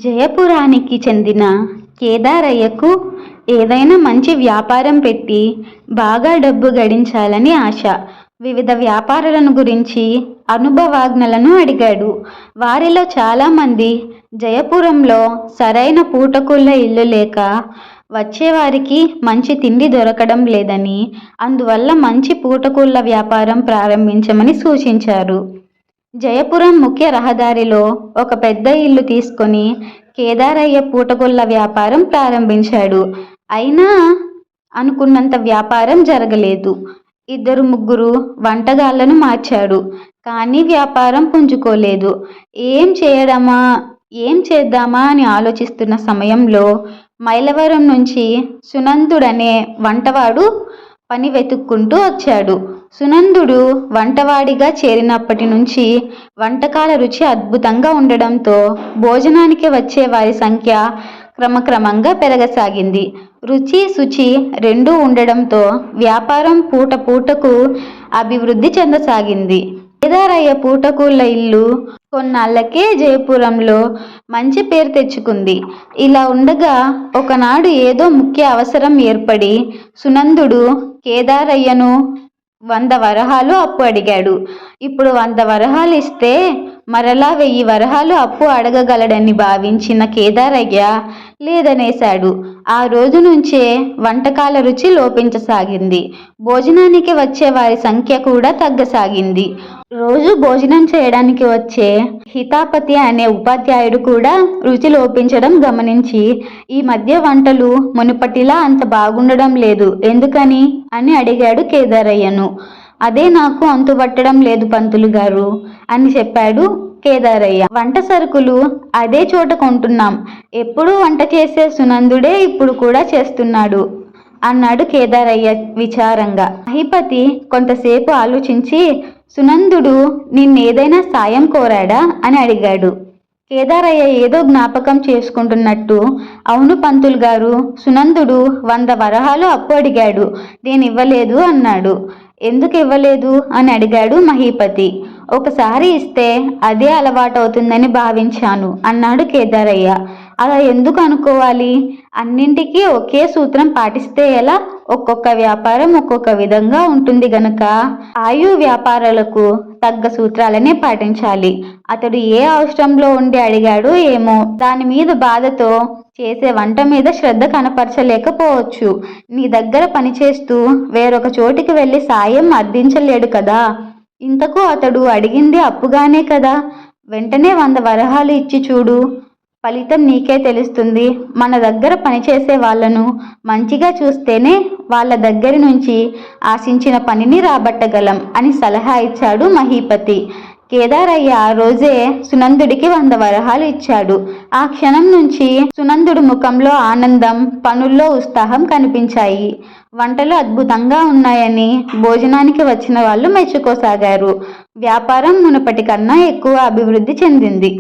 జయపురానికి చెందిన కేదారయ్యకు ఏదైనా మంచి వ్యాపారం పెట్టి బాగా డబ్బు గడించాలని ఆశ. వివిధ వ్యాపారాలను గురించి అనుభవజ్ఞులను అడిగాడు. వారిలో చాలామంది జయపురంలో సరైన పూటకూళ్ళ ఇల్లు లేక వచ్చేవారికి మంచి తిండి దొరకడం లేదని, అందువల్ల మంచి పూటకూళ్ళ వ్యాపారం ప్రారంభించమని సూచించారు. జయపురం ముఖ్య రహదారిలో ఒక పెద్ద ఇల్లు తీసుకొని కేదారయ్య పూటగొల్ల వ్యాపారం ప్రారంభించాడు. అయినా అనుకున్నంత వ్యాపారం జరగలేదు. 2-3 వంటగాళ్లను మార్చాడు. కానీ వ్యాపారం పుంజుకోలేదు. ఏం చేద్దామా అని ఆలోచిస్తున్న సమయంలో మైలవరం నుంచి సునందుడనే వంటవాడు పని వెతుక్కుంటూ వచ్చాడు. సునందుడు వంటవాడిగా చేరినప్పటి నుంచి వంటకాల రుచి అద్భుతంగా ఉండడంతో భోజనానికి వచ్చే వారి సంఖ్య క్రమక్రమంగా పెరగసాగింది. రుచి శుచి రెండూ ఉండడంతో వ్యాపారం పూట పూటకు అభివృద్ధి చెందసాగింది. కేదారయ్య పూటకూళ్ళ ఇల్లు కొన్నాళ్లకే జయపురంలో మంచి పేరు తెచ్చుకుంది. ఇలా ఉండగా ఒకనాడు ఏదో ముఖ్య అవసరం ఏర్పడి సునందుడు కేదారయ్యను 100 వరహాలు అప్పు అడిగాడు. ఇప్పుడు 100 వరహాలు ఇస్తే మరలా 1000 వరహాలు అప్పు అడగగలడని భావించిన కేదారయ్య లేదనేశాడు. ఆ రోజు నుంచే వంటకాల రుచి లోపించసాగింది. భోజనానికి వచ్చే వారి సంఖ్య కూడా తగ్గసాగింది. రోజు భోజనం చేయడానికి వచ్చే హితాపతి అనే ఉపాధ్యాయుడు కూడా రుచి లోపించడం గమనించి ఈ మధ్య వంటలు మునుపటిలా అంత బాగుండడం లేదు, ఎందుకని అని అడిగాడు కేదారయ్యను. అదే నాకు అంతుబట్టడం లేదు పంతులు గారు అని చెప్పాడు కేదారయ్య. వంట సరుకులు అదే చోట కొంటున్నాం. ఎప్పుడూ వంట చేసే సునందుడే ఇప్పుడు కూడా చేస్తున్నాడు అన్నాడు కేదారయ్య విచారంగా. మహిపతి కొంతసేపు ఆలోచించి సునందుడు నిన్నేదైనా సాయం కోరాడా అని అడిగాడు. కేదారయ్య ఏదో జ్ఞాపకం చేసుకుంటున్నట్టు అవును పంతులు గారు, సునందుడు 100 వరహాలు అప్పు అడిగాడు, నేను ఇవ్వలేదు అన్నాడు. ఎందుకు ఇవ్వలేదు అని అడిగాడు మహీపతి. ఒకసారి ఇస్తే అదే అలవాటవుతుందని భావించాను అన్నాడు కేదారయ్య. అలా ఎందుకు అనుకోవాలి? అన్నింటికీ ఒకే సూత్రం పాటిస్తే ఎలా? ఒక్కొక్క వ్యాపారం ఒక్కొక్క విధంగా ఉంటుంది గనక ఆయు వ్యాపారాలకు తగ్గ సూత్రాలనే పాటించాలి. అతడు ఏ అవసరంలో ఉండి అడిగాడో ఏమో, దాని మీద బాధతో చేసే వంట మీద శ్రద్ధ కనపరచలేకపోవచ్చు. నీ దగ్గర పనిచేస్తూ వేరొక చోటికి వెళ్ళి సాయం అర్థించలేడు కదా. ఇంతకు అతడు అడిగింది అప్పుగానే కదా. వెంటనే 100 వరహాలు ఇచ్చి చూడు, ఫలితం నీకే తెలుస్తుంది. మన దగ్గర పనిచేసే వాళ్లను మంచిగా చూస్తేనే వాళ్ళ దగ్గర నుంచి ఆశించిన పనిని రాబట్టగలం అని సలహా ఇచ్చాడు మహీపతి. కేదారయ్య ఆ రోజే సునందుడికి 100 వరహాలు ఇచ్చాడు. ఆ క్షణం నుంచి సునందుడి ముఖంలో ఆనందం, పనుల్లో ఉత్సాహం కనిపించాయి. వంటలు అద్భుతంగా ఉన్నాయని భోజనానికి వచ్చిన వాళ్ళు మెచ్చుకోసాగారు. వ్యాపారం మునుపటి కన్నా ఎక్కువ అభివృద్ధి చెందింది.